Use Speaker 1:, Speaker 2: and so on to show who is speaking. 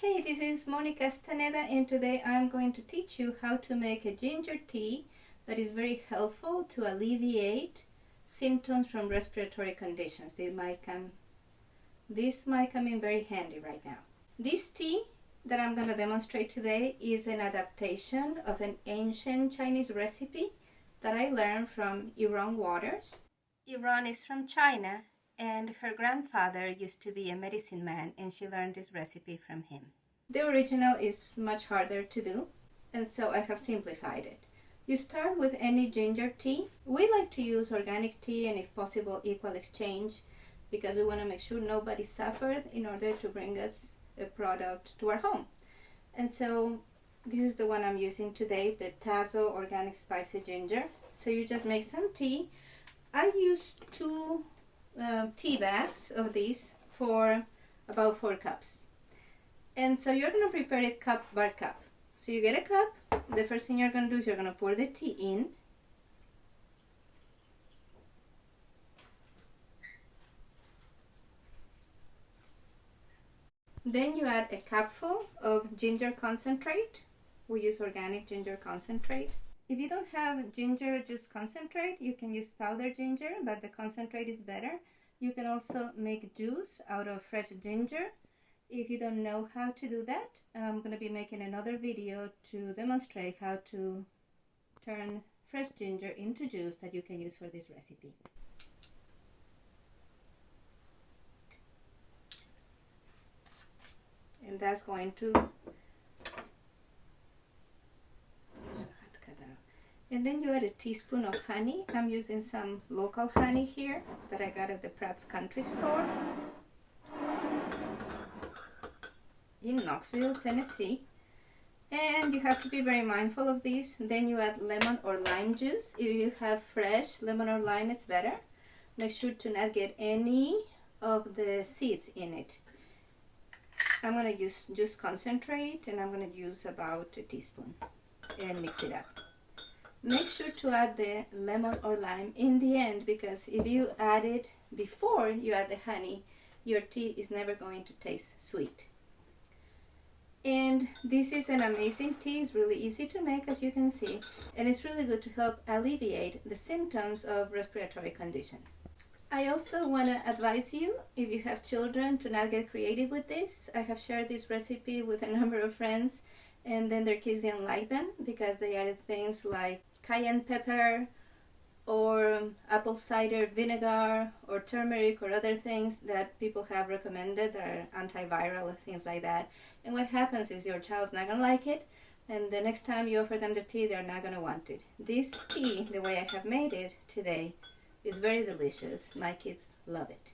Speaker 1: Hey, this is Monica Staneda, and today I'm going to teach you how to make a ginger tea that is very helpful to alleviate symptoms from respiratory conditions. This might come in very handy right now. This tea that I'm going to demonstrate today is an adaptation of an ancient Chinese recipe that I learned from Iran Waters. Iran is from China, and her grandfather used to be a medicine man, and she learned this recipe from him. The original is much harder to do, and so I have simplified it. You start with any ginger tea. We like to use organic tea and, if possible, equal exchange, because we want to make sure nobody suffered in order to bring us a product to our home. And so this is the one I'm using today, the Tazo Organic Spicy Ginger. So you just make some tea. I use two tea bags of these for about 4 cups. And so you're going to prepare it cup by cup. So you get a cup. The first thing you're going to do is you're going to pour the tea in. Then you add a cupful of ginger concentrate. We use organic ginger concentrate. If you don't have ginger juice concentrate, you can use powdered ginger, but the concentrate is better. You can also make juice out of fresh ginger. If you don't know how to do that, I'm going to be making another video to demonstrate how to turn fresh ginger into juice that you can use for this recipe. And that's going to And then you add a teaspoon of honey. I'm using some local honey here that I got at the Pratt's Country Store in Knoxville, Tennessee. And you have to be very mindful of this. Then you add lemon or lime juice. If you have fresh lemon or lime, it's better. Make sure to not get any of the seeds in it. I'm going to use juice concentrate, and I'm going to use about a teaspoon and mix it up. Make sure to add the lemon or lime in the end, because if you add it before you add the honey, your tea is never going to taste sweet. And this is an amazing tea. It's really easy to make, as you can see, and it's really good to help alleviate the symptoms of respiratory conditions. I also want to advise you, if you have children, to not get creative with this. I have shared this recipe with a number of friends, and then their kids didn't like them because they added things like cayenne pepper or apple cider vinegar or turmeric or other things that people have recommended that are antiviral and things like that. And what happens is your child's not going to like it, and the next time you offer them the tea, they're not going to want it. This tea, the way I have made it today, is very delicious. My kids love it.